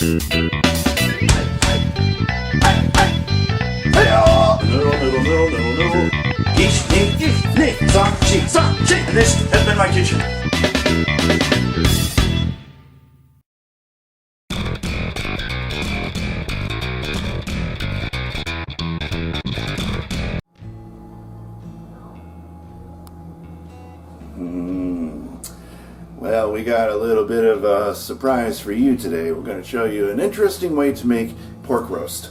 And this has been my kitchen. Well, we got a little bit of a surprise for you today. We're going to show you an interesting way to make pork roast.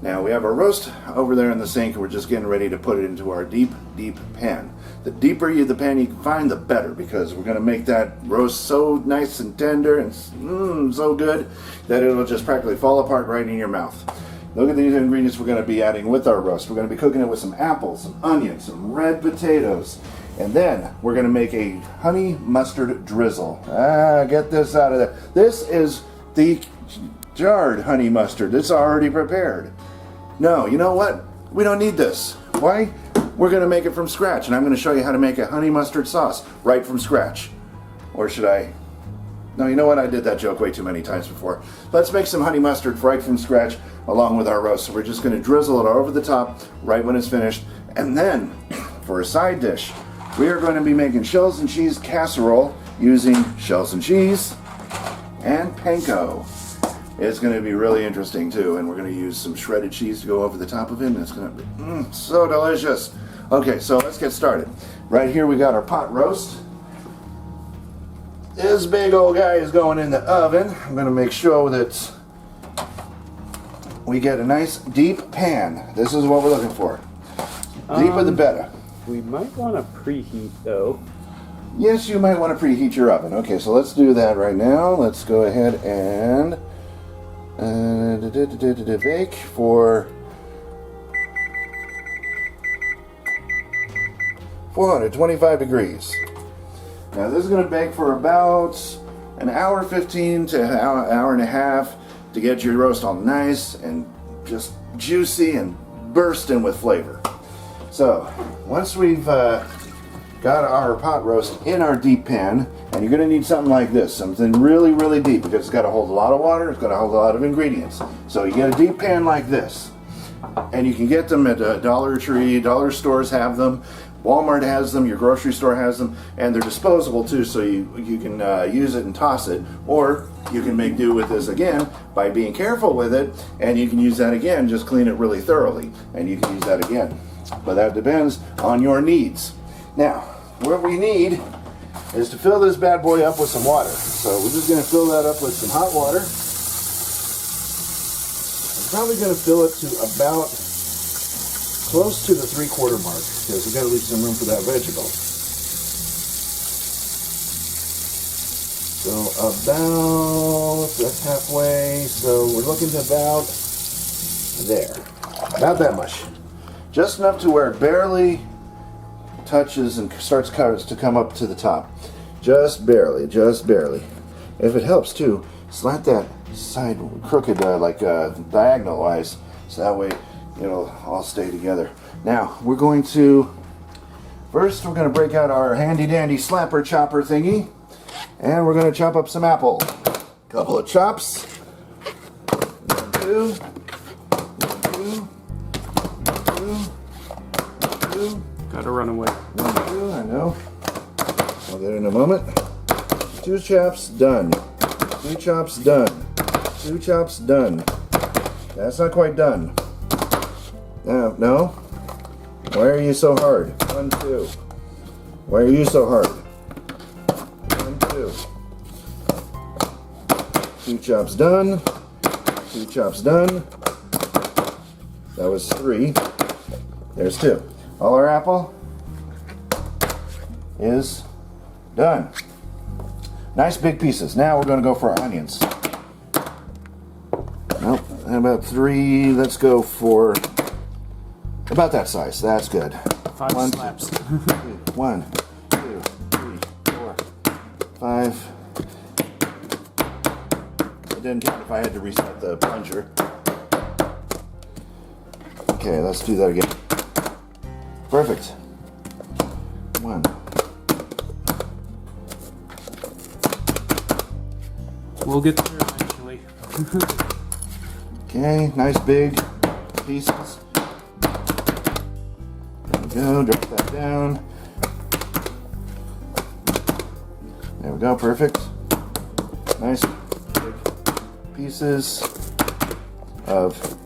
Now, we have our roast over there in the sink, and we're just getting ready to put it into our deep pan. The deeper the pan you can find, the better, because we're going to make that roast so nice and tender and so good that it'll just practically fall apart right in your mouth. Look at these ingredients we're going to be adding with our roast. We're going to be cooking it with some apples, some onions, some red potatoes, and then we're going to make a honey mustard drizzle. Get this out of there. This is the jarred honey mustard. It's already prepared. No, you know what? We don't need this. Why? We're going to make it from scratch, and I'm going to show you how to make a honey mustard sauce right from scratch. Or should I? No, you know what? I did that joke way too many times before. Let's make some honey mustard right from scratch along with our roast. So we're just going to drizzle it over the top right when it's finished. And then, for a side dish, we are going to be making shells and cheese casserole using shells and cheese and panko. It's going to be really interesting too, and we're going to use some shredded cheese to go over the top of it, and it's going to be so delicious. Okay, so let's get started. Right here we got our pot roast. This big old guy is going in the oven. I'm going to make sure that we get a nice deep pan. This is what we're looking for. Deeper the better. We might want to preheat though. Yes, you might want to preheat your oven. Okay, so let's do that right now. Let's go ahead and bake for 425 degrees. Now this is going to bake for about an hour 15 to an hour and a half to get your roast all nice and just juicy and bursting with flavor. So once we've got our pot roast in our deep pan, and you're going to need something like this, something really deep, because it's got to hold a lot of water, it's got to hold a lot of ingredients. So you get a deep pan like this, and you can get them at Dollar Tree, dollar stores have them, Walmart has them, your grocery store has them, and they're disposable too, so you can use it and toss it, or you can make do with this again by being careful with it, and you can use that again, just clean it really thoroughly, and you can use that again. But that depends on your needs. Now, what we need is to fill this bad boy up with some water. So we're just going to fill that up with some hot water. I'm probably going to fill it to about close to the 3/4 mark, because we've got to leave some room for that vegetable. So that's halfway. So we're looking to about there. About that much. Just enough to where it barely touches and starts to come up to the top. Just barely, just barely. If it helps too, slant that side crooked diagonal wise, so that way it'll all stay together. Now we're going to break out our handy dandy slapper chopper thingy, and we're going to chop up some apple. Couple of chops. 1, 2, 2. Gotta run away. 1, 2, I know. I'll get it in a moment. 2 chops, done. 2 chops, done. 2 chops, done. That's not quite done. No. Why are you so hard? 1, 2. Why are you so hard? 1, 2. 2 chops done. 2 chops done. That was 3. There's 2. All our apple is done. Nice big pieces. Now we're going to go for our onions. Nope, about 3. Let's go for about that size. That's good. 5 1, slaps. 1, 2, 3, 4, 5. It didn't count if I had to reset the plunger. Okay, let's do that again. Perfect. 1. We'll get there eventually. Okay, nice big pieces. There we go, drop that down. There we go, perfect. Nice big pieces of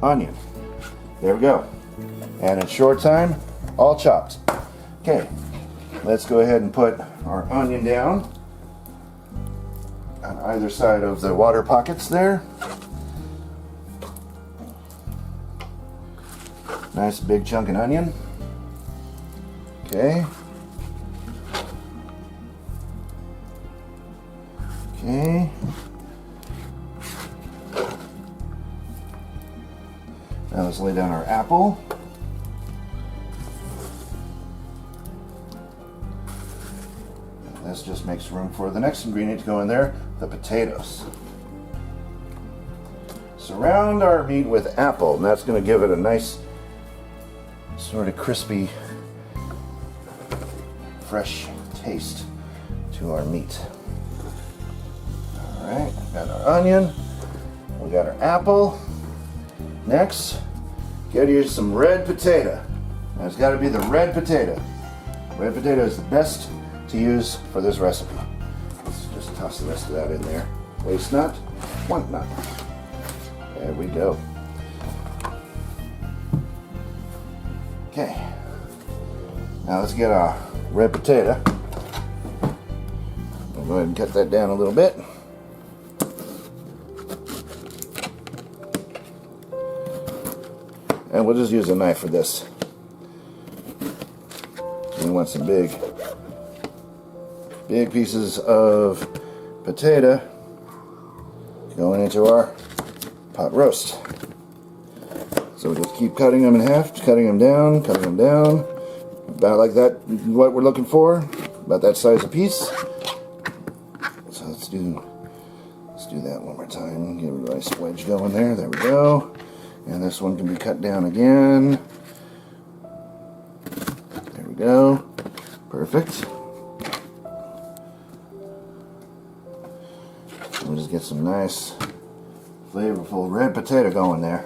onion. There we go. And in short time, all chopped. Okay, let's go ahead and put our onion down on either side of the water pockets there. Nice big chunk of onion. Okay. Okay. Now let's lay down our apple. This just makes room for the next ingredient to go in there, the potatoes. Surround our meat with apple, and that's going to give it a nice sort of crispy, fresh taste to our meat. Alright, got our onion, we got our apple. Next, gotta use some red potato. Now it's gotta be the red potato. Red potato is the best to use for this recipe. Let's just toss the rest of that in there. Waste not, want not. There we go. Okay, now let's get our red potato. I'll go ahead and cut that down a little bit. And we'll just use a knife for this. We want some big pieces of potato going into our pot roast. So we'll just keep cutting them in half, cutting them down, about like that, what we're looking for, about that size a piece. So let's do that one more time. Give it a nice wedge going there. There we go. And this one can be cut down again. There we go. Perfect. We'll just get some nice, flavorful red potato going there.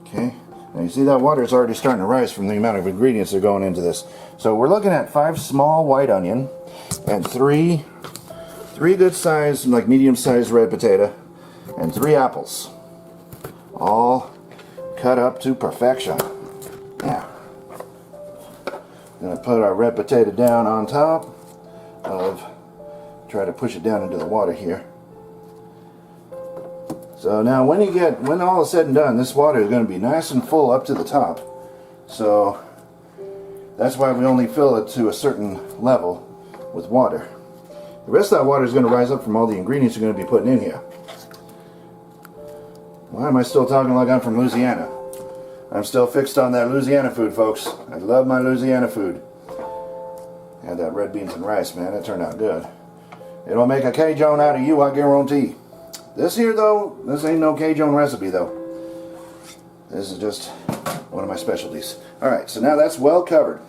Okay. Now you see that water is already starting to rise from the amount of ingredients that are going into this. So we're looking at 5 small white onion and 3 good sized, like medium sized red potato, and 3 apples. All cut up to perfection. Now, gonna put our red potato down on top of, try to push it down into the water here. So now when all is said and done, this water is going to be nice and full up to the top. So that's why we only fill it to a certain level with water. The rest of that water is going to rise up from all the ingredients you're going to be putting in here. Why am I still talking like I'm from Louisiana? I'm still fixed on that Louisiana food, folks. I love my Louisiana food. Had that red beans and rice, man. It turned out good. It'll make a Cajun out of you, I guarantee. This here, though, this ain't no Cajun recipe, though. This is just one of my specialties. Alright, so now that's well covered.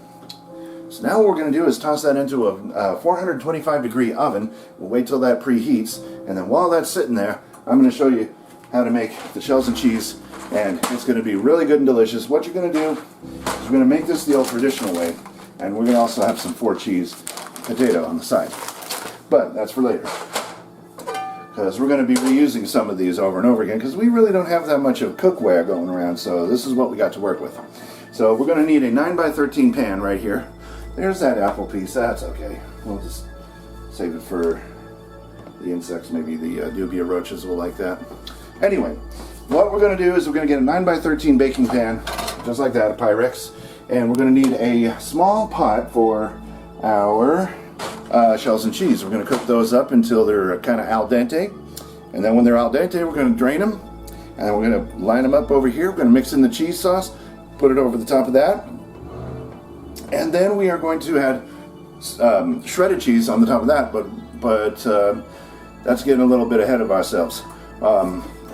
So now what we're going to do is toss that into a 425 degree oven. We'll wait till that preheats, and then while that's sitting there, I'm going to show you how to make the shells and cheese, and it's going to be really good and delicious. What you're going to do is we're going to make this the old traditional way, and we're going to also have some 4 cheese potato on the side. But that's for later, because we're going to be reusing some of these over and over again, because we really don't have that much of cookware going around, so this is what we got to work with. So we're going to need a 9x13 pan right here. There's that apple piece. That's okay. We'll just save it for the insects. Maybe the dubia roaches will like that. Anyway, what we're going to do is we're going to get a 9x13 baking pan, just like that, a Pyrex, and we're going to need a small pot for our shells and cheese. We're going to cook those up until they're kind of al dente, and then when they're al dente, we're going to drain them, and then we're going to line them up over here. We're going to mix in the cheese sauce, put it over the top of that, and then we are going to add shredded cheese on the top of that, but that's getting a little bit ahead of ourselves.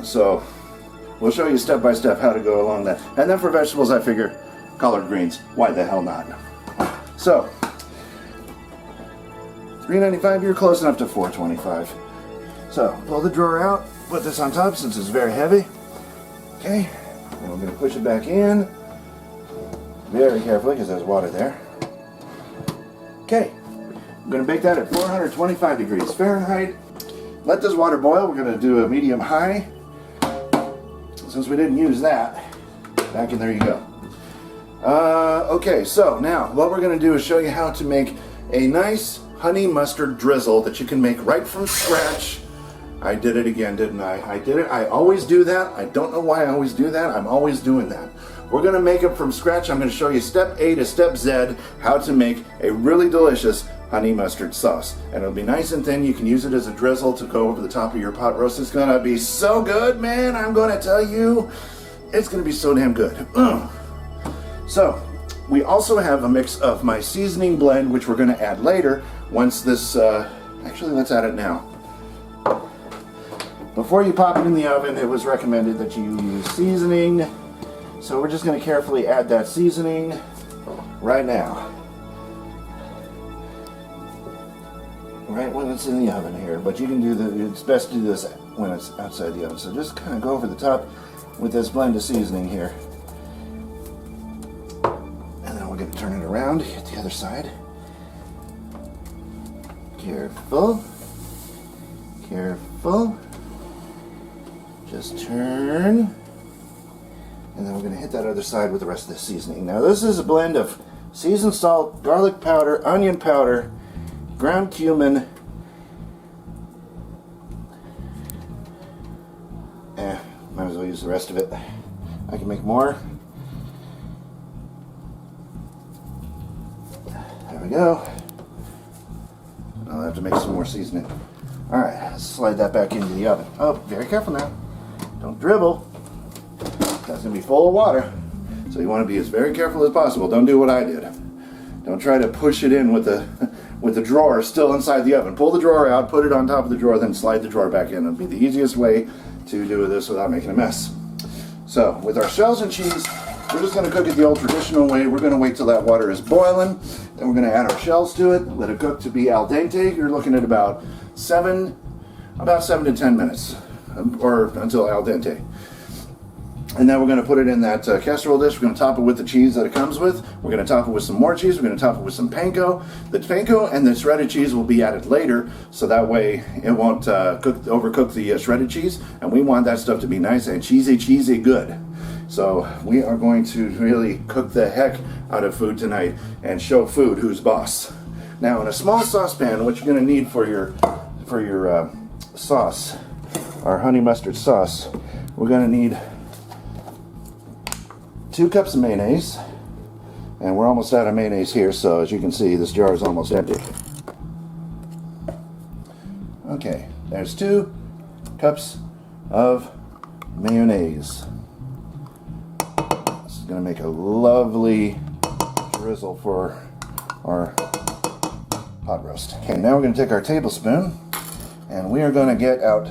So we'll show you step by step how to go along that. And then for vegetables, I figure collard greens. Why the hell not? So $3.95, you're close enough to $4.25. So pull the drawer out, put this on top since it's very heavy. Okay, and we're going to push it back in very carefully because there's water there. Okay, I'm going to bake that at 425 degrees Fahrenheit. Let this water boil. We're going to do a medium high. Since we didn't use that, back in there you go. Okay, so now what we're going to do is show you how to make a nice honey mustard drizzle that you can make right from scratch. I did it again, didn't I? I did it. I always do that. I don't know why I always do that. I'm always doing that. We're going to make it from scratch. I'm going to show you step A to step Z how to make a really delicious honey mustard sauce. And it'll be nice and thin. You can use it as a drizzle to go over the top of your pot roast. It's going to be so good, man. I'm going to tell you, it's going to be so damn good. So, we also have a mix of my seasoning blend, which we're going to add later once this, actually let's add it now. Before you pop it in the oven, it was recommended that you use seasoning. So we're just going to carefully add that seasoning right now. Right when it's in the oven here, but you can do it's best to do this when it's outside the oven. So just kind of go over the top with this blend of seasoning here. And then we're going to turn it around, hit the other side. Careful. Careful. Just turn. And then we're going to hit that other side with the rest of the seasoning. Now this is a blend of seasoned salt, garlic powder, onion powder, ground cumin, might as well use the rest of it. I can make more. There we go. I'll have to make some more seasoning. Alright, let's slide that back into the oven. Oh, very careful now. Don't dribble. That's going to be full of water. So you want to be as very careful as possible. Don't do what I did. Don't try to push it in with the drawer still inside the oven. Pull the drawer out, put it on top of the drawer, then slide the drawer back in. It'll be the easiest way to do this without making a mess. So with our shells and cheese, we're just going to cook it the old traditional way. We're going to wait till that water is boiling. Then we're going to add our shells to it. Let it cook to be al dente. You're looking at about 7 to 10 minutes, or until al dente. And then we're going to put it in that casserole dish. We're going to top it with the cheese that it comes with. We're going to top it with some more cheese. We're going to top it with some panko. The panko and the shredded cheese will be added later, so that way it won't overcook the shredded cheese. And we want that stuff to be nice and cheesy good. So we are going to really cook the heck out of food tonight and show food who's boss. Now in a small saucepan, what you're going to need for your sauce, our honey mustard sauce, we're going to need 2 cups of mayonnaise, and we're almost out of mayonnaise here, so as you can see this jar is almost empty. Okay, there's 2 cups of mayonnaise. This is going to make a lovely drizzle for our pot roast. Okay, now we're going to take our tablespoon and we are going to get out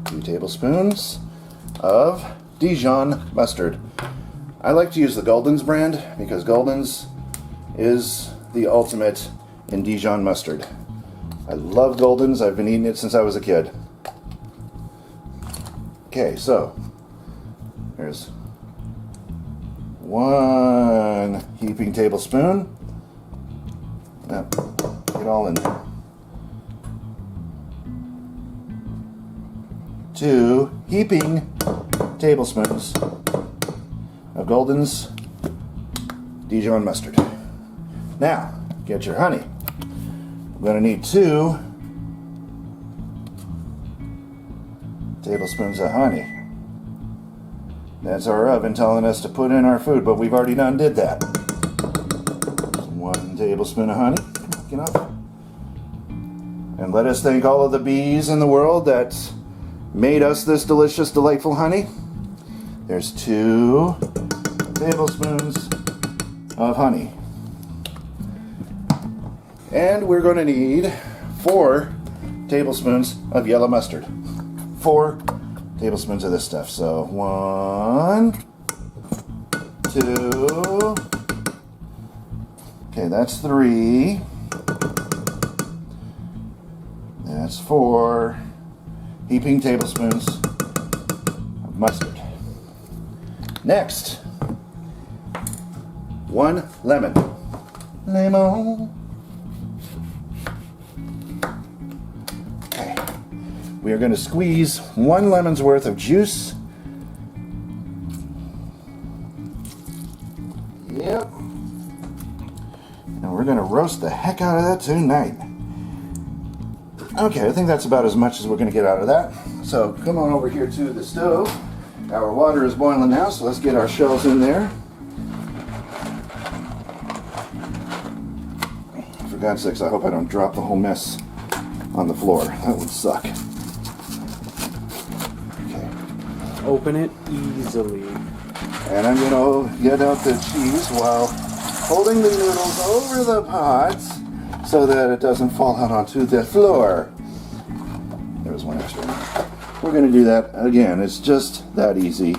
2 tablespoons of Dijon mustard. I like to use the Golden's brand because Golden's is the ultimate in Dijon mustard. I love Golden's. I've been eating it since I was a kid. Okay, so there's 1 heaping tablespoon. Now, get all in there. 2 heaping tablespoons of Golden's Dijon mustard. Now, get your honey. We're going to need 2 tablespoons of honey. That's our oven telling us to put in our food, but we've already did that. 1 tablespoon of honey. Enough. And let us thank all of the bees in the world that made us this delicious, delightful honey. There's 2 tablespoons of honey. And we're going to need 4 tablespoons of yellow mustard. 4 tablespoons of this stuff. So 1, 2, okay, that's 3, that's 4, heaping tablespoons of mustard. Next, 1 lemon. Lemon. Okay. We are going to squeeze 1 lemon's worth of juice. Yep. And we're going to roast the heck out of that tonight. Okay, I think that's about as much as we're going to get out of that. So come on over here to the stove. Our water is boiling now, so let's get our shells in there. For God's sakes, I hope I don't drop the whole mess on the floor. That would suck. Okay. Open it easily. And I'm going to get out the cheese while holding the noodles over the pot so that it doesn't fall out onto the floor. There was one extra. We're going to do that again. It's just that easy.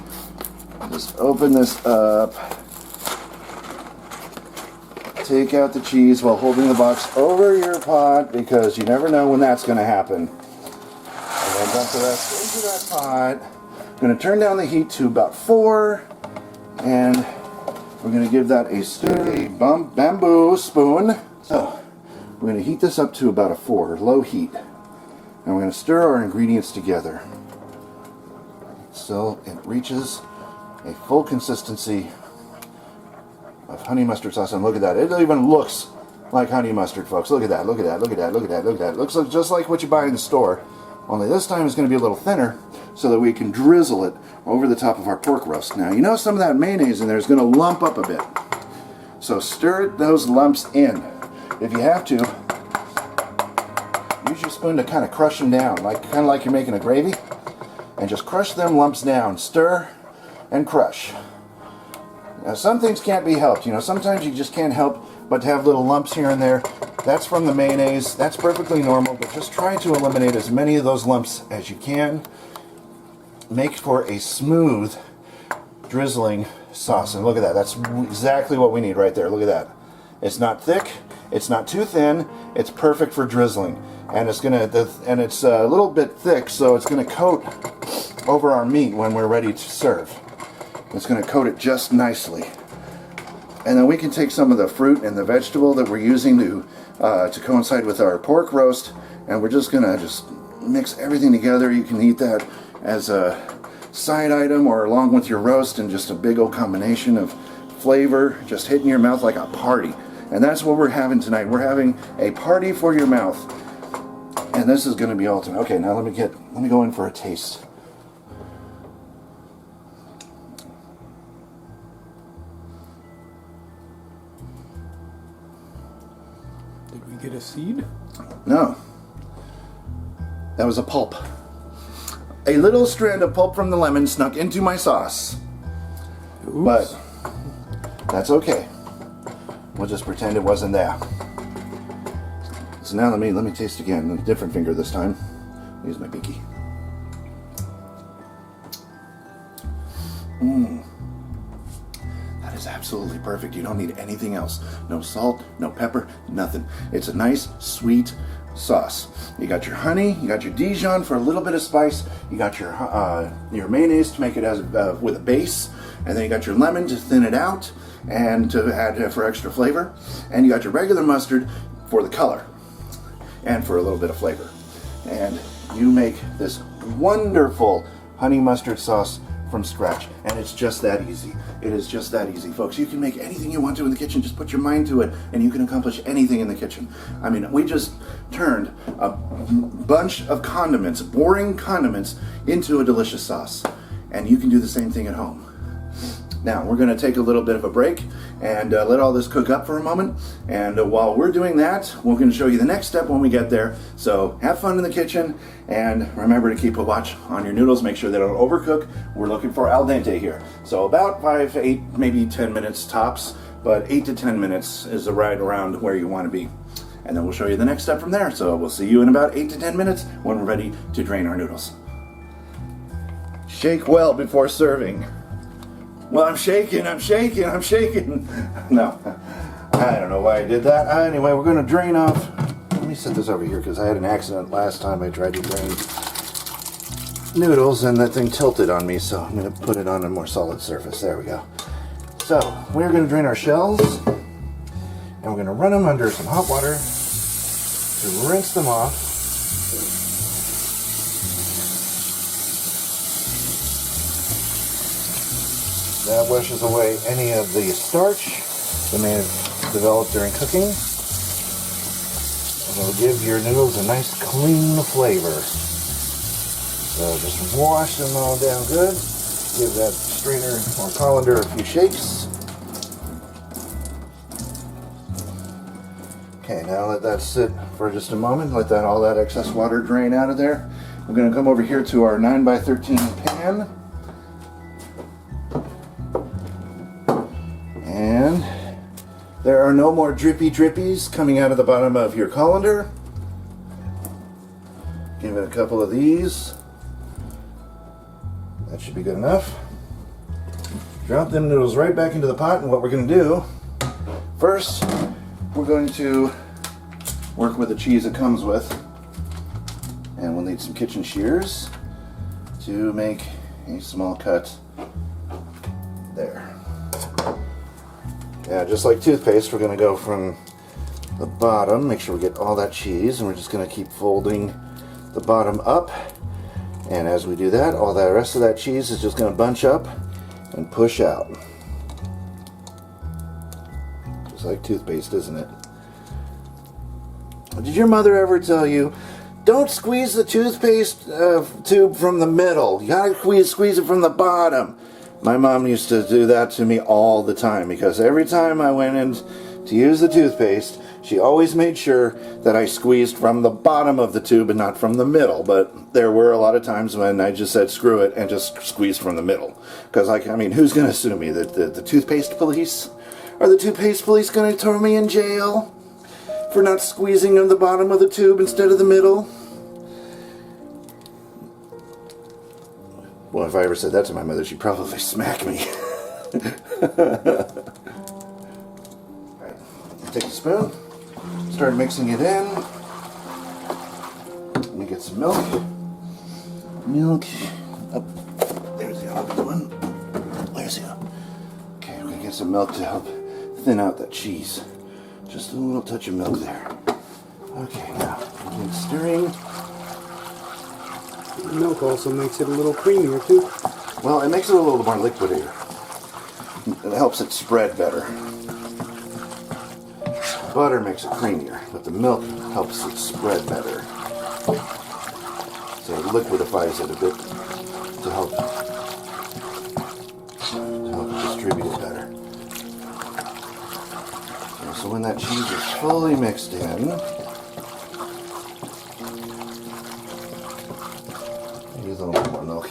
Just open this up. Take out the cheese while holding the box over your pot because you never know when that's going to happen. And then dump the rest into that pot. I'm going to turn down the heat to about 4. And we're going to give that a sturdy bamboo spoon. So we're going to heat this up to about a 4, low heat. And we're going to stir our ingredients together so it reaches a full consistency of honey mustard sauce. And look at that. It even looks like honey mustard, folks. Look at that. Look at that. Look at that. Look at that. Look at that. It looks like, just like what you buy in the store. Only this time it's going to be a little thinner so that we can drizzle it over the top of our pork roast. Now, you know some of that mayonnaise in there is going to lump up a bit. So stir those lumps in. If you have to, use your spoon to kind of crush them down, kind of like you're making a gravy. And just crush them lumps down. Stir and crush. Now, some things can't be helped. You know, sometimes you just can't help but to have little lumps here and there. That's from the mayonnaise. That's perfectly normal, but just try to eliminate as many of those lumps as you can. Make for a smooth drizzling sauce. And look at that. That's exactly what we need right there. Look at that. It's not thick. It's not too thin. It's perfect for drizzling. And it's it's a little bit thick, so it's going to coat over our meat when we're ready to serve. It's going to coat it just nicely. And then we can take some of the fruit and the vegetable that we're using to coincide with our pork roast, and we're just going to mix everything together. You can eat that as a side item or along with your roast, and just a big old combination of flavor just hitting your mouth like a party. And that's what we're having tonight. We're having a party for your mouth. And this is going to be ultimate. Okay, now let me go in for a taste. Did we get a seed? No. That was a pulp. A little strand of pulp from the lemon snuck into my sauce. Oops. But that's okay. We'll just pretend it wasn't there. So now let me taste again. A different finger this time. Use my pinky. That is absolutely perfect. You don't need anything else. No salt, no pepper, nothing. It's a nice, sweet sauce. You got your honey, you got your Dijon for a little bit of spice, you got your mayonnaise to make it as with a base, and then you got your lemon to thin it out and to add for extra flavor, and you got your regular mustard for the color and for a little bit of flavor. And you make this wonderful honey mustard sauce from scratch, and it's just that easy. It is just that easy, folks. You can make anything you want to in the kitchen. Just put your mind to it, and you can accomplish anything in the kitchen. I mean, we just turned a bunch of condiments, boring condiments, into a delicious sauce, and you can do the same thing at home. Now, we're going to take a little bit of a break and let all this cook up for a moment. And while we're doing that, we're going to show you the next step when we get there. So have fun in the kitchen, and remember to keep a watch on your noodles. Make sure they don't overcook. We're looking for al dente here. So about 5, 8, maybe 10 minutes tops, but 8 to 10 minutes is right around where you want to be. And then we'll show you the next step from there. So we'll see you in about 8 to 10 minutes when we're ready to drain our noodles. Shake well before serving. Well, I'm shaking. No, I don't know why I did that. Anyway, we're going to drain off. Let me set this over here because I had an accident last time I tried to drain. noodles and that thing tilted on me, so I'm going to put it on a more solid surface. There we go. So we're going to drain our shells, and we're going to run them under some hot water to rinse them off. That washes away any of the starch that may have developed during cooking. And it'll give your noodles a nice clean flavor. So just wash them all down good. Give that strainer or colander a few shakes. Okay, now let that sit for just a moment. Let all that excess water drain out of there. We're going to come over here to our 9x13 pan. And there are no more drippy drippies coming out of the bottom of your colander. Give it a couple of these. That should be good enough. Drop them noodles right back into the pot, and what we're going to do, first, we're going to work with the cheese it comes with. And we'll need some kitchen shears to make a small cut there. Yeah, just like toothpaste, we're going to go from the bottom, make sure we get all that cheese, and we're just going to keep folding the bottom up. And as we do that, all the rest of that cheese is just going to bunch up and push out. Just like toothpaste, isn't it? Did your mother ever tell you, don't squeeze the toothpaste tube from the middle, you gotta squeeze it from the bottom? My mom used to do that to me all the time, because every time I went in to use the toothpaste, she always made sure that I squeezed from the bottom of the tube and not from the middle. But there were a lot of times when I just said screw it and just squeezed from the middle. Because, I mean, who's going to sue me? The toothpaste police? Are the toothpaste police going to throw me in jail for not squeezing on the bottom of the tube instead of the middle? Well, if I ever said that to my mother, she'd probably smack me. Alright, take a spoon, start mixing it in. Let me get some milk. Milk. Oh, there's the other one. There's the other. Okay, I'm going to get some milk to help thin out that cheese. Just a little touch of milk there. Okay, now, keep stirring. Milk also makes it a little creamier too. Well, it makes it a little more liquidy. It helps it spread better. Butter makes it creamier, but the milk helps it spread better. So it liquidifies it a bit to help it distribute it better. Okay, so when that cheese is fully mixed in, use a little bit more milk.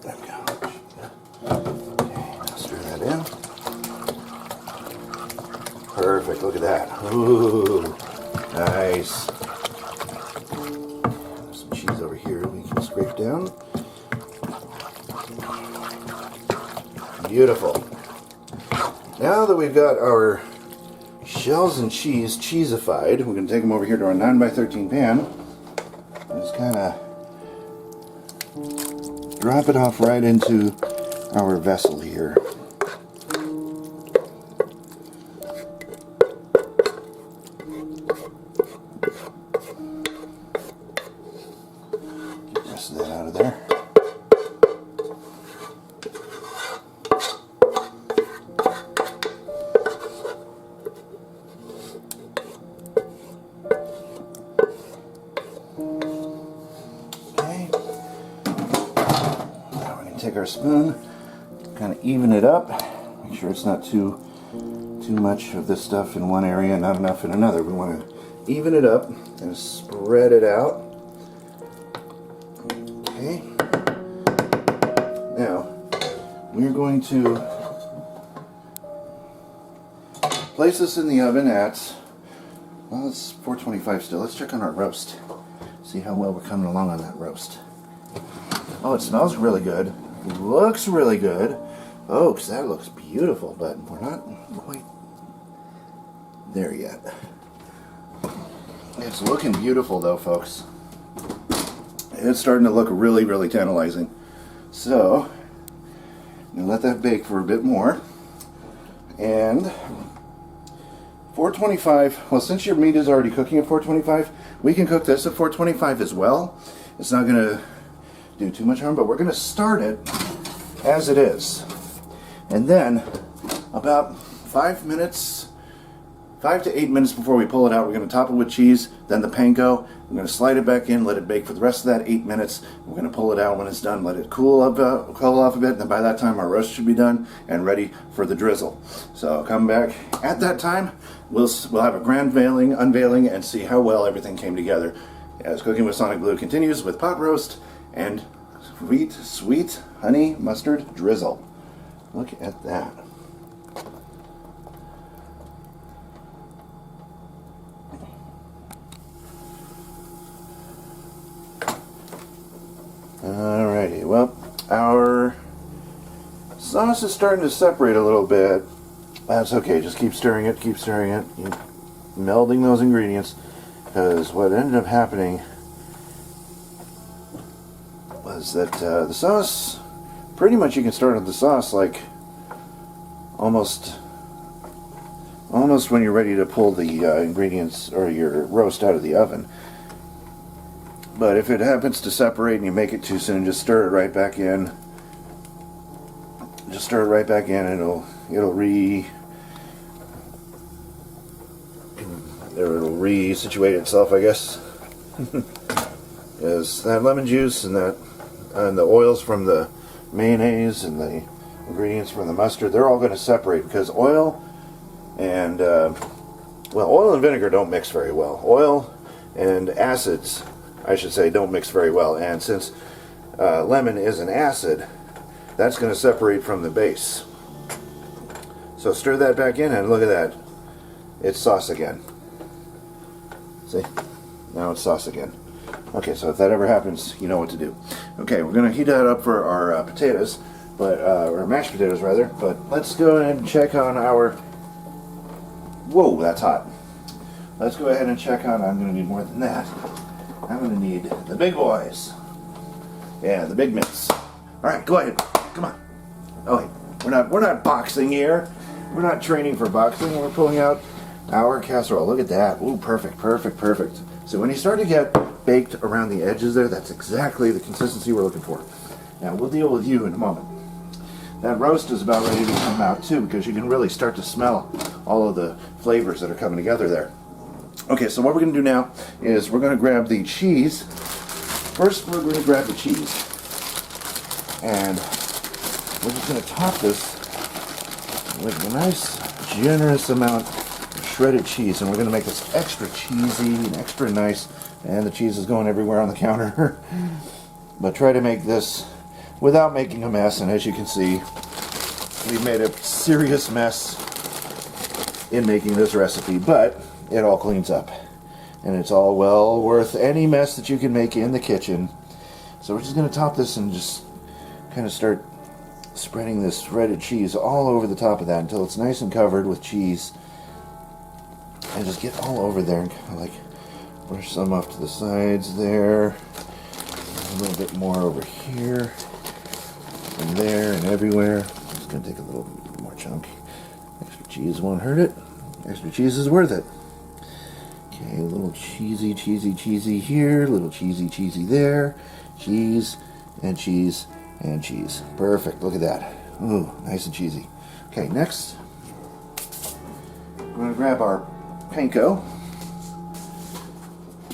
There we go. Okay, now stir that in. Perfect, look at that. Ooh, nice. There's some cheese over here we can scrape down. Beautiful. Now that we've got our shells and cheese cheesified, we're going to take them over here to our 9x13 pan and just kind of drop it off right into our vessel here. Get the rest of that out of there. Take our spoon, kind of even it up, make sure it's not too much of this stuff in one area and not enough in another. We want to even it up and spread it out. Okay. Now, we're going to place this in the oven at, well, it's 425 still. Let's check on our roast. See how well we're coming along on that roast. Oh, it smells really good. Looks really good. Folks, that looks beautiful, but we're not quite there yet. It's looking beautiful though, folks. It's starting to look really, really tantalizing. So, I'm going to let that bake for a bit more. And 425, well, since your meat is already cooking at 425, we can cook this at 425 as well. It's not going to do too much harm, but we're going to start it as it is. And then, about 5 to 8 minutes before we pull it out, we're going to top it with cheese, then the panko. We're going to slide it back in, let it bake for the rest of that 8 minutes. We're going to pull it out when it's done, let it cool off a bit, and then by that time our roast should be done and ready for the drizzle. So come back at that time. We'll have a grand unveiling and see how well everything came together as Cooking with SonicBlu continues with pot roast and sweet honey mustard drizzle. Look at that. Alrighty, well, our sauce is starting to separate a little bit. That's okay, just keep stirring it, melding those ingredients, because what ended up happening was that the sauce, pretty much you can start with the sauce like almost when you're ready to pull the ingredients or your roast out of the oven. But if it happens to separate and you make it too soon, just stir it right back in. Just stir it right back in, and it'll re-situate itself, I guess. Is that lemon juice and the oils from the mayonnaise and the ingredients from the mustard, they're all going to separate because oil and vinegar don't mix very well. Oil and acids, I should say, don't mix very well, and since lemon is an acid, that's going to separate from the base. So stir that back in, and look at that, it's sauce again. See, now it's sauce again. Okay, so if that ever happens, you know what to do. Okay, we're going to heat that up for our potatoes, or mashed potatoes rather, but let's go ahead and check on our, whoa, that's hot. Let's go ahead and check on, I'm going to need more than that. I'm going to need the big boys. Yeah, the big mitts. Alright, go ahead. Come on. Okay, we're not boxing here. We're not training for boxing. We're pulling out our casserole. Look at that. Ooh, perfect, perfect, perfect. So when you start to get baked around the edges there, that's exactly the consistency we're looking for. Now, we'll deal with you in a moment. That roast is about ready to come out too, because you can really start to smell all of the flavors that are coming together there. Okay, so what we're going to do now is we're going to grab the cheese. First, we're going to grab the cheese. And we're just going to top this with a nice, generous amount of shredded cheese. And we're going to make this extra cheesy and extra nice. And the cheese is going everywhere on the counter. But try to make this without making a mess. And as you can see, we've made a serious mess in making this recipe. But it all cleans up, and it's all well worth any mess that you can make in the kitchen. So we're just going to top this and just kind of start spreading this shredded cheese all over the top of that until it's nice and covered with cheese, and just get all over there and kind of like brush some off to the sides there, a little bit more over here and there and everywhere. I'm just going to take a little more chunk. Extra cheese won't hurt it. Extra cheese is worth it. Okay, a little cheesy here, a little cheesy there, cheese and cheese and cheese. Perfect, look at that. Ooh, nice and cheesy. Okay, next, we're going to grab our panko.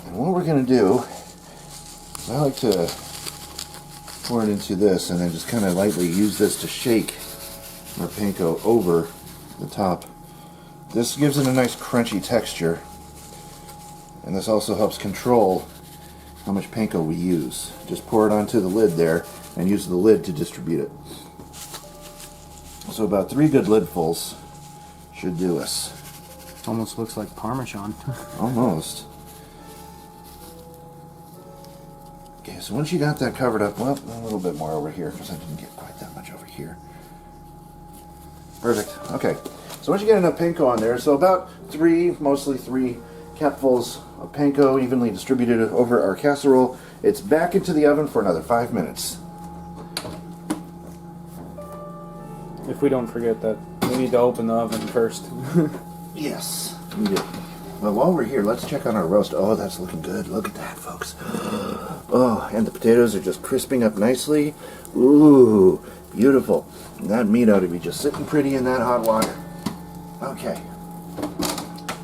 And what we're going to do is I like to pour it into this and then just kind of lightly use this to shake our panko over the top. This gives it a nice crunchy texture. And this also helps control how much panko we use. Just pour it onto the lid there and use the lid to distribute it. So about 3 good lidfuls should do us. Almost looks like Parmesan. Almost. Okay, so once you got that covered up, well, a little bit more over here because I didn't get quite that much over here. Perfect. Okay. So once you get enough panko on there, so about mostly three capfuls of panko evenly distributed over our casserole. It's back into the oven for another 5 minutes. If we don't forget that, we need to open the oven first. Yes, we do. Well, while we're here, let's check on our roast. Oh, that's looking good. Look at that, folks. Oh, and the potatoes are just crisping up nicely. Ooh, beautiful. And that meat ought to be just sitting pretty in that hot water. Okay.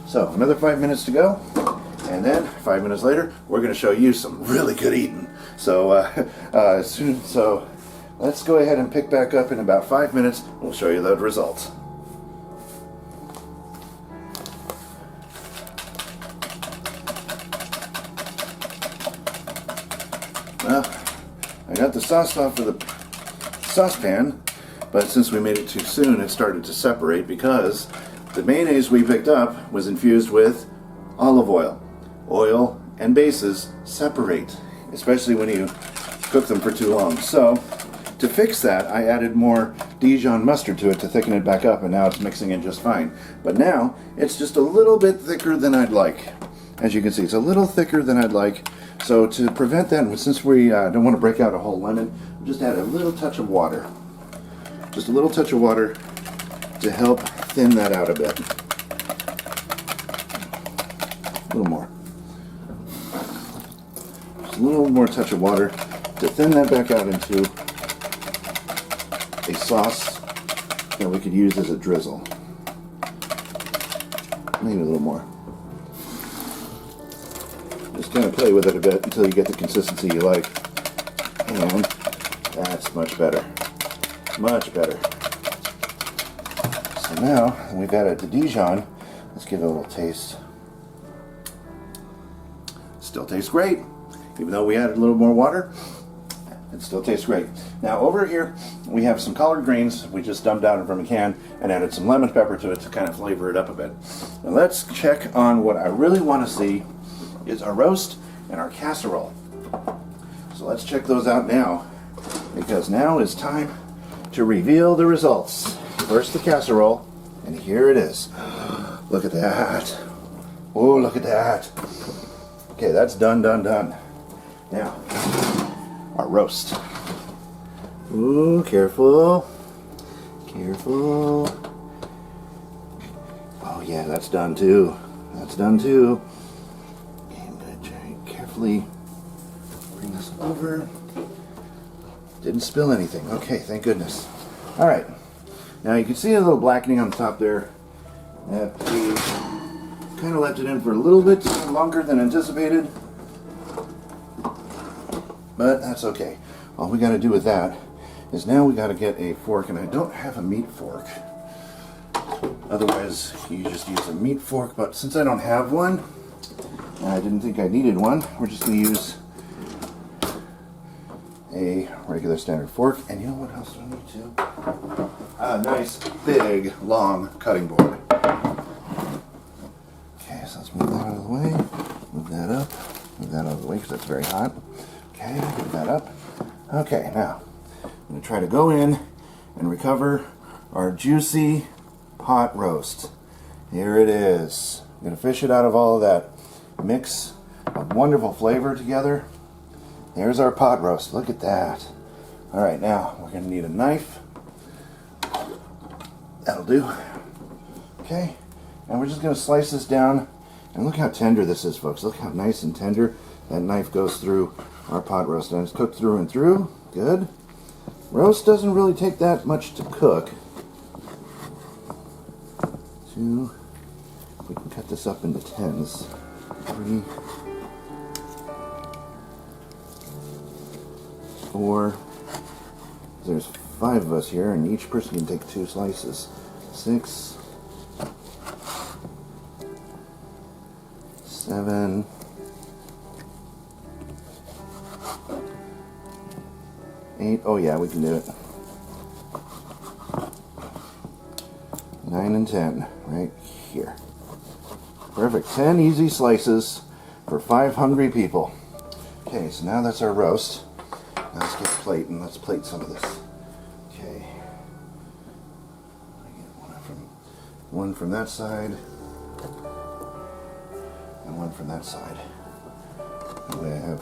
So, another 5 minutes to go. And then, 5 minutes later, we're going to show you some really good eating. So, let's go ahead and pick back up in about 5 minutes. We'll show you the results. Well, I got the sauce off of the saucepan, but since we made it too soon, it started to separate because the mayonnaise we picked up was infused with olive oil. Oil and bases separate, especially when you cook them for too long. So, to fix that, I added more Dijon mustard to it to thicken it back up, and now it's mixing in just fine. But now, it's just a little bit thicker than I'd like. As you can see, it's a little thicker than I'd like. So to prevent that, since we don't want to break out a whole lemon, just add a little touch of water. Just a little touch of water to help thin that out a bit. A little more. Just a little more touch of water to thin that back out into a sauce that we could use as a drizzle. Maybe a little more. Just kind of play with it a bit until you get the consistency you like. And that's much better. Much better. So now we've added the Dijon. Let's give it a little taste. Still tastes great. Even though we added a little more water, it still tastes great. Now over here we have some collard greens we just dumped out from a can and added some lemon pepper to it to kind of flavor it up a bit. Now let's check on what I really want to see is our roast and our casserole. So let's check those out now, because now is time to reveal the results. First the casserole, and here it is. Look at that. Oh, look at that. Okay, that's done. Now, our roast. Ooh, careful. Careful. Oh yeah, that's done too. That's done too. Okay, I'm gonna try carefully bring this over. Didn't spill anything. Okay, thank goodness. Alright. Now you can see a little blackening on the top there. That we kind of left it in for a little bit longer than anticipated. But that's okay. All we got to do with that is now we got to get a fork, and I don't have a meat fork. Otherwise, you just use a meat fork, but since I don't have one, and I didn't think I needed one, we're just going to use a regular standard fork. And you know what else do I need too? A nice, big, long cutting board. Okay, so let's move that out of the way. Move that up. Move that out of the way because that's very hot. Okay, move that up. Okay, now I'm going to try to go in and recover our juicy pot roast. Here it is. I'm going to fish it out of all of that mix of wonderful flavor together. There's our pot roast. Look at that. Alright, now we're going to need a knife. That'll do. Okay, and we're just going to slice this down. And look how tender this is, folks. Look how nice and tender that knife goes through our pot roast. And it's cooked through and through. Good. Roast doesn't really take that much to cook. Two. We can cut this up into tens. 3, 4. There's 5 of us here, and each person can take 2 slices. 6, 7, 8. Oh yeah, we can do it. 9 and 10, right here. Perfect. 10 easy slices for 5 hungry people. Okay, so now that's our roast. Now let's get a plate and let's plate some of this. Okay. I get one from that side. on from that side. That way I have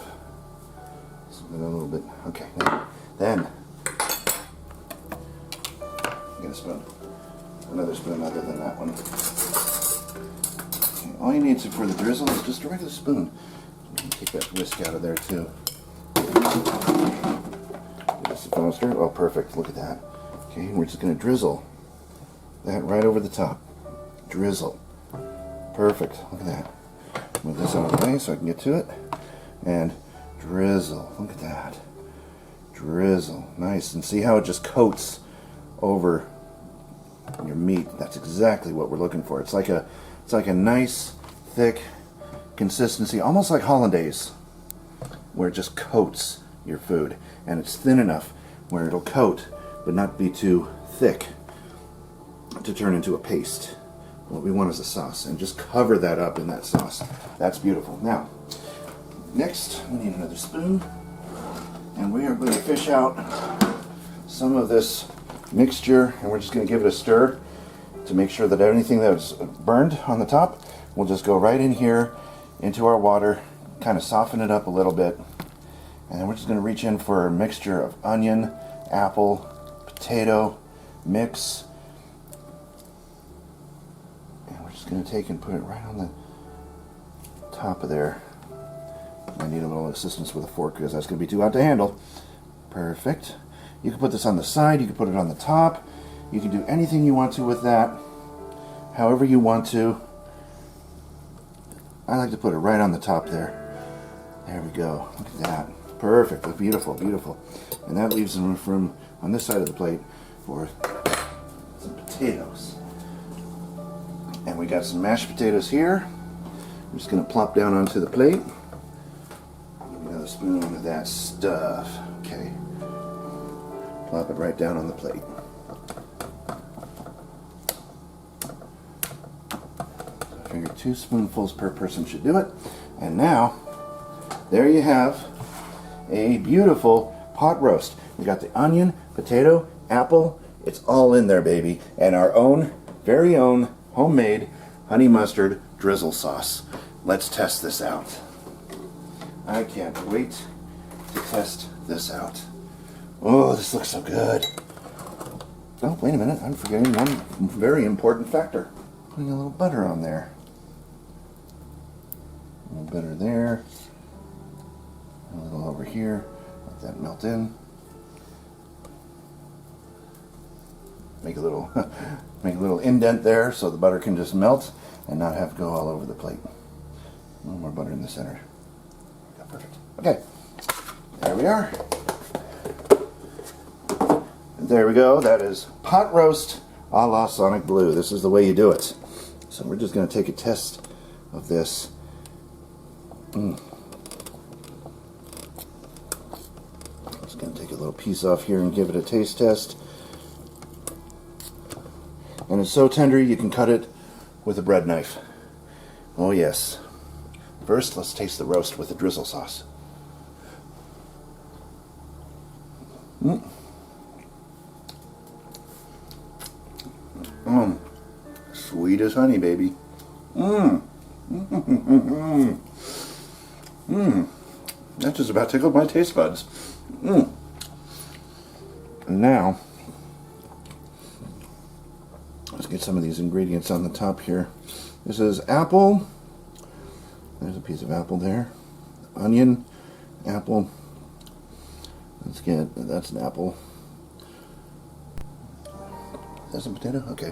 something a little bit. Okay, then get a spoon. Another spoon other than that one. Okay, all you need for the drizzle is just a regular spoon. Take that whisk out of there too. Oh, perfect. Look at that. Okay, we're just going to drizzle that right over the top. Drizzle. Perfect. Look at that. Move this out of the way so I can get to it. And drizzle. Look at that. Drizzle. Nice. And see how it just coats over your meat. That's exactly what we're looking for. It's like a nice, thick consistency, almost like hollandaise, where it just coats your food. And it's thin enough where it'll coat, but not be too thick to turn into a paste. What we want is a sauce, and just cover that up in that sauce. That's beautiful. Now, next we need another spoon, and we are going to fish out some of this mixture, and we're just going to give it a stir to make sure that anything that was burned on the top will just go right in here into our water, kind of soften it up a little bit. And then we're just going to reach in for a mixture of onion, apple, potato mix. And we're just going to take and put it right on the top of there. I need a little assistance with a fork because that's going to be too hot to handle. Perfect. You can put this on the side, you can put it on the top. You can do anything you want to with that, however you want to. I like to put it right on the top there. There we go. Look at that. Perfect. Beautiful, beautiful. And that leaves some room on this side of the plate for some potatoes. And we got some mashed potatoes here. I'm just going to plop down onto the plate. Give me another spoon of that stuff. Okay. Plop it right down on the plate. I figure 2 spoonfuls per person should do it. And now, there you have a beautiful pot roast. We got the onion, potato, apple. It's all in there, baby. And our own, very own, homemade honey mustard drizzle sauce. Let's test this out. I can't wait to test this out. Oh, this looks so good. Oh, wait a minute. I'm forgetting one very important factor. Putting a little butter on there. A little butter there. A little over here. Let that melt in. Make a little indent there so the butter can just melt and not have to go all over the plate. A little more butter in the center. Perfect. Okay. There we are. There we go. That is pot roast a la SonicBlu. This is the way you do it. So we're just going to take a test of this. Just going to take a little piece off here and give it a taste test. And it's so tender you can cut it with a bread knife. Oh yes. First, let's taste the roast with the drizzle sauce. Sweet as honey, baby. That just about tickled my taste buds. And now, let's get some of these ingredients on the top here. This is apple. There's a piece of apple there. Onion, apple. Let's get, that's an apple. That's a potato? Okay.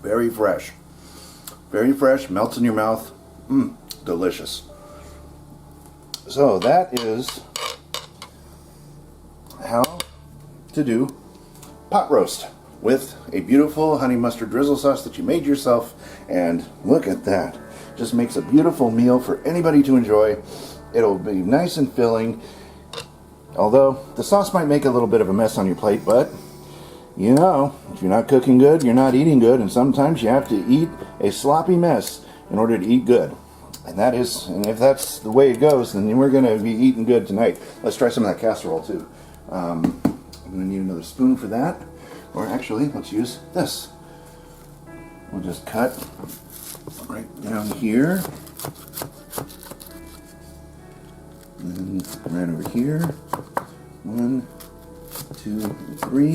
Very fresh. Very fresh, melts in your mouth. Delicious. So that is how to do pot roast with a beautiful honey mustard drizzle sauce that you made yourself. And look at that. Just makes a beautiful meal for anybody to enjoy. It'll be nice and filling. Although the sauce might make a little bit of a mess on your plate, but you know, if you're not cooking good, you're not eating good, and sometimes you have to eat a sloppy mess in order to eat good. And if that's the way it goes, then we're going to be eating good tonight. Let's try some of that casserole too. I'm going to need another spoon for that. Or actually, let's use this. We'll just cut right down here. And right over here. 1, 2, 3.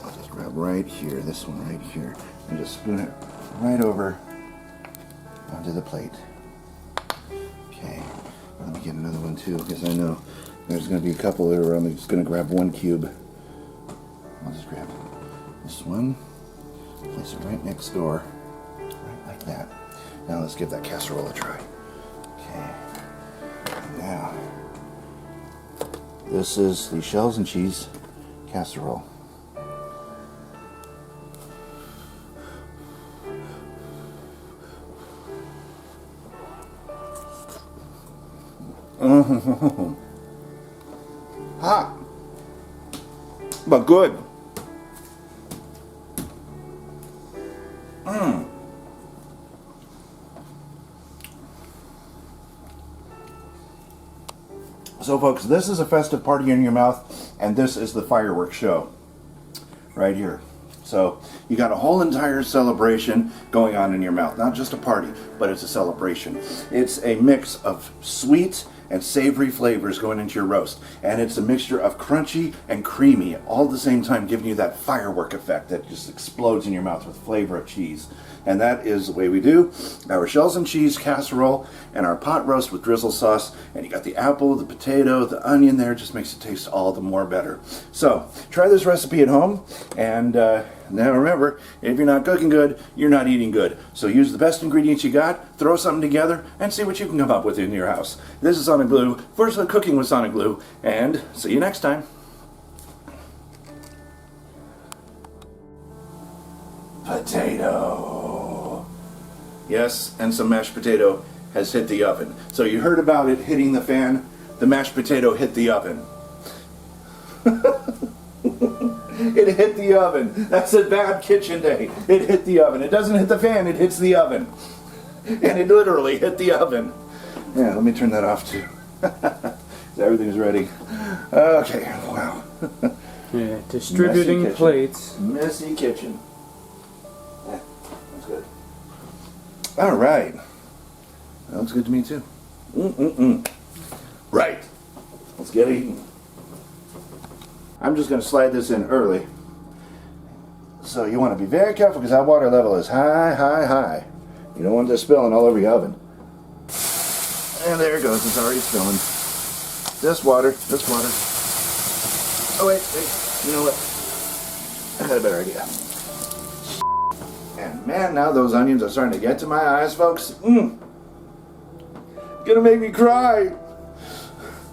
I'll just grab right here, this one right here, and just spoon it right over onto the plate. Okay, let me get another one too, because I know there's going to be a couple that are, I'm just going to grab one cube. I'll just grab this one, place it right next door, right like that. Now let's give that casserole a try. Okay, now this is the shells and cheese casserole. Hot, but good. So folks, this is a festive party in your mouth, and this is the fireworks show right here. So you got a whole entire celebration going on in your mouth. Not just a party, but it's a celebration. It's a mix of sweet and savory flavors going into your roast. And it's a mixture of crunchy and creamy, all at the same time giving you that firework effect that just explodes in your mouth with flavor of cheese. And that is the way we do our shells and cheese casserole and our pot roast with drizzle sauce. And you got the apple, the potato, the onion there. Just makes it taste all the more better. So try this recipe at home. And now remember, if you're not cooking good, you're not eating good. So use the best ingredients you got, throw something together, and see what you can come up with in your house. This is SonicBlu, first cooking with SonicBlu, and see you next time. Potato. Yes, and some mashed potato has hit the oven. So you heard about it hitting the fan. The mashed potato hit the oven. It hit the oven. That's a bad kitchen day. It hit the oven. It doesn't hit the fan, it hits the oven. And it literally hit the oven. Yeah, let me turn that off too. Everything's ready. Okay, wow. Yeah, distributing plates. Messy kitchen. Yeah, that's good. All right. That looks good to me too. Right. Let's get eating. I'm just going to slide this in early. So you want to be very careful because that water level is high, high, high. You don't want this spilling all over your oven. And there it goes. It's already spilling. This water. Oh, wait. You know what? I had a better idea. And man, now those onions are starting to get to my eyes, folks. Gonna make me cry.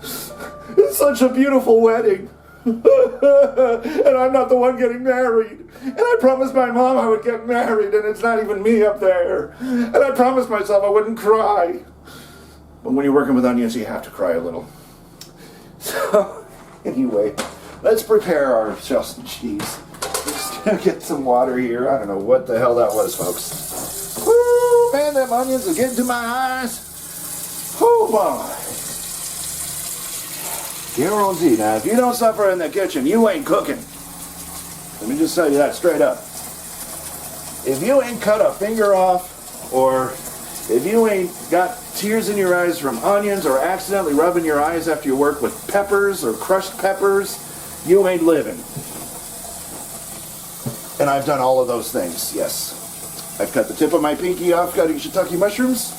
It's such a beautiful wedding. And I'm not the one getting married. And I promised my mom I would get married, and it's not even me up there. And I promised myself I wouldn't cry. But when you're working with onions, you have to cry a little. So, anyway, let's prepare our shells and cheese. Just gonna get some water here. I don't know what the hell that was, folks. Woo, man, them onions are getting to my eyes. Oh, my. Guarantee. Now, if you don't suffer in the kitchen, you ain't cooking. Let me just tell you that straight up. If you ain't cut a finger off, or if you ain't got tears in your eyes from onions, or accidentally rubbing your eyes after you work with peppers or crushed peppers, you ain't living. And I've done all of those things, yes. I've cut the tip of my pinky off cutting shiitake mushrooms.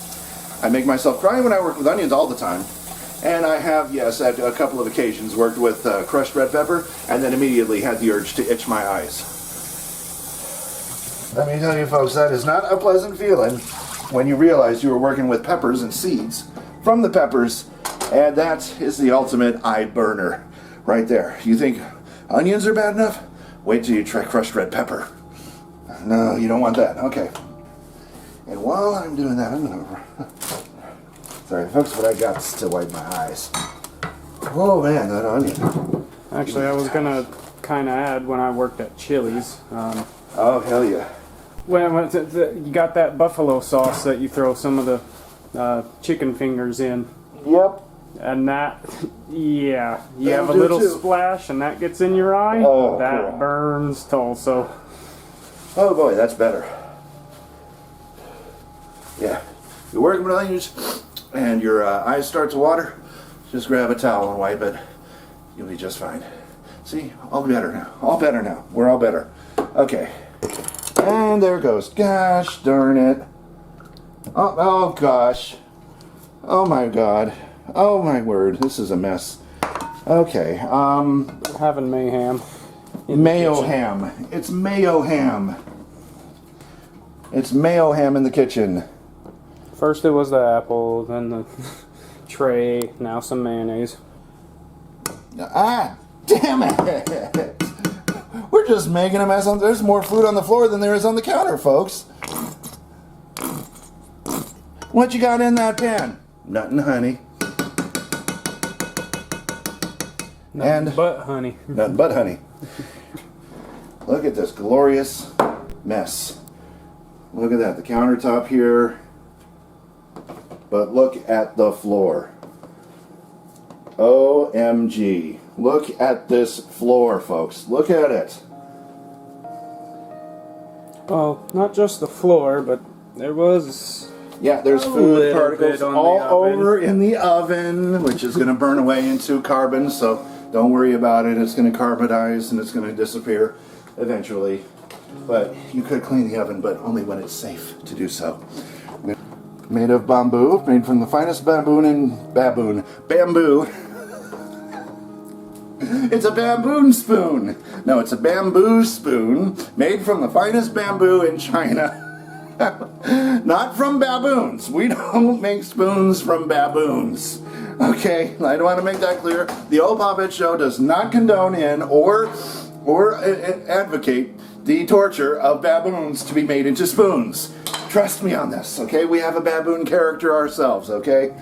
I make myself cry when I work with onions all the time. And I have, yes, at a couple of occasions worked with crushed red pepper and then immediately had the urge to itch my eyes. Let me tell you folks, that is not a pleasant feeling when you realize you were working with peppers and seeds from the peppers, and that is the ultimate eye burner right there. You think onions are bad enough? Wait till you try crushed red pepper. No, you don't want that. Okay. And while I'm doing that, I'm going to... Sorry, folks, but I got to wipe my eyes. Oh, man, that onion. Actually, I was going to kind of add when I worked at Chili's. Oh, hell yeah. Well, you got that buffalo sauce that you throw some of the chicken fingers in. Yep. And that, yeah, you That'll have a do little too. splash and that gets in your eye. Oh, that cool. burns also. Oh boy, that's better. Yeah, you're working with onions and your eyes start to water, just grab a towel and wipe it. You'll be just fine. See, all better now. All better now. We're all better. Okay. And there it goes. Gosh darn it. Oh gosh. Oh my god. Oh my word. This is a mess. Okay. We're having mayhem. Mayo ham. It's mayo ham. It's mayo ham in the kitchen. First it was the apple, then the tray, now some mayonnaise. Ah, damn it! We're just making a mess. There's more food on the floor than there is on the counter, folks. What you got in that pan? Nothing, honey. Nothing but honey. Nothing but honey. Look at this glorious mess. Look at that, the countertop here. But look at the floor. OMG. Look at this floor, folks. Look at it. Well, not just the floor, but there was... Yeah, there's A food little particles bit on all the oven. over in the oven, which is going to burn away into carbon, so don't worry about it. It's going to carbonize and it's going to disappear eventually. But you could clean the oven, but only when it's safe to do so. Made of bamboo, made from the finest bamboo. It's a bamboo spoon. No, it's a bamboo spoon made from the finest bamboo in China. Not from baboons. We don't make spoons from baboons. Okay, I want to make that clear. The Old Puppet Show does not condone in or advocate the torture of baboons to be made into spoons. Trust me on this, okay? We have a baboon character ourselves, okay?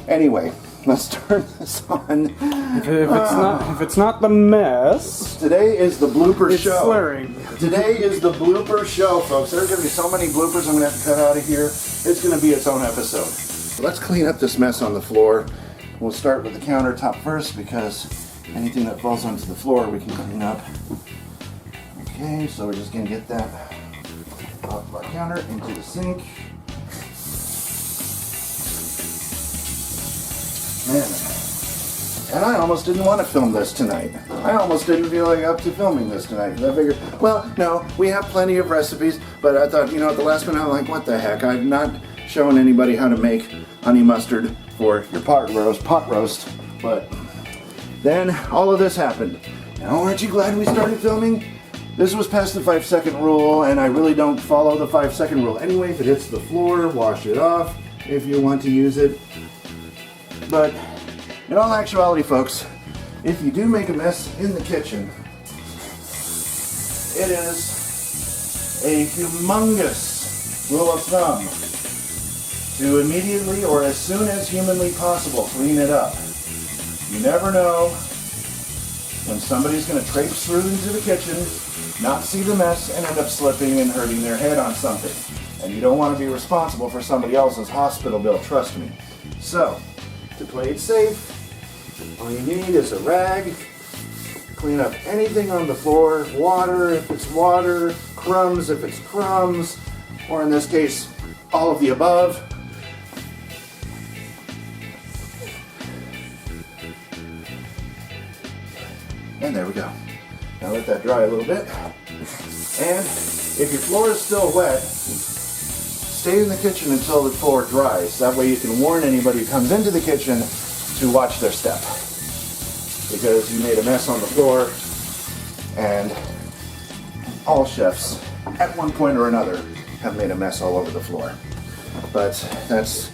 Anyway, let's turn this on. If it's not the mess, Today is the blooper it's show. slurring. Today is the blooper show, folks. There's going to be so many bloopers I'm going to have to cut out of here. It's going to be its own episode. So let's clean up this mess on the floor. We'll start with the countertop first because anything that falls onto the floor we can clean up. Okay, so we're just going to get that off our counter into the sink. Man. And I almost didn't want to film this tonight. I almost didn't feel like up to filming this tonight. I figured, well, no, we have plenty of recipes, but I thought, you know, at the last minute, I'm like, what the heck? I've not shown anybody how to make honey mustard for your pot roast. But then all of this happened. Now, aren't you glad we started filming? This was past the 5-second rule, and I really don't follow the 5-second rule. Anyway, if it hits the floor, wash it off if you want to use it. But in all actuality, folks, if you do make a mess in the kitchen, it is a humongous rule of thumb to immediately or as soon as humanly possible clean it up. You never know when somebody's going to traipse through into the kitchen, not see the mess, and end up slipping and hurting their head on something. And you don't want to be responsible for somebody else's hospital bill, trust me. So, to play it safe, all you need is a rag, clean up anything on the floor, water if it's water, crumbs if it's crumbs, or in this case, all of the above. And there we go. Now let that dry a little bit. And if your floor is still wet, stay in the kitchen until the floor dries. That way you can warn anybody who comes into the kitchen to watch their step. Because you made a mess on the floor, and all chefs, at one point or another, have made a mess all over the floor. But that's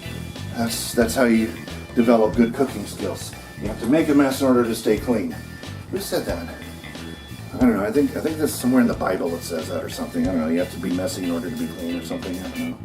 how you develop good cooking skills. You have to make a mess in order to stay clean. Who said that? I don't know. I think that's somewhere in the Bible it says that or something. I don't know. You have to be messy in order to be clean or something. I don't know.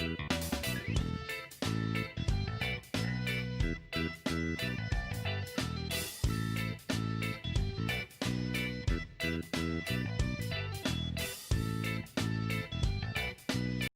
it.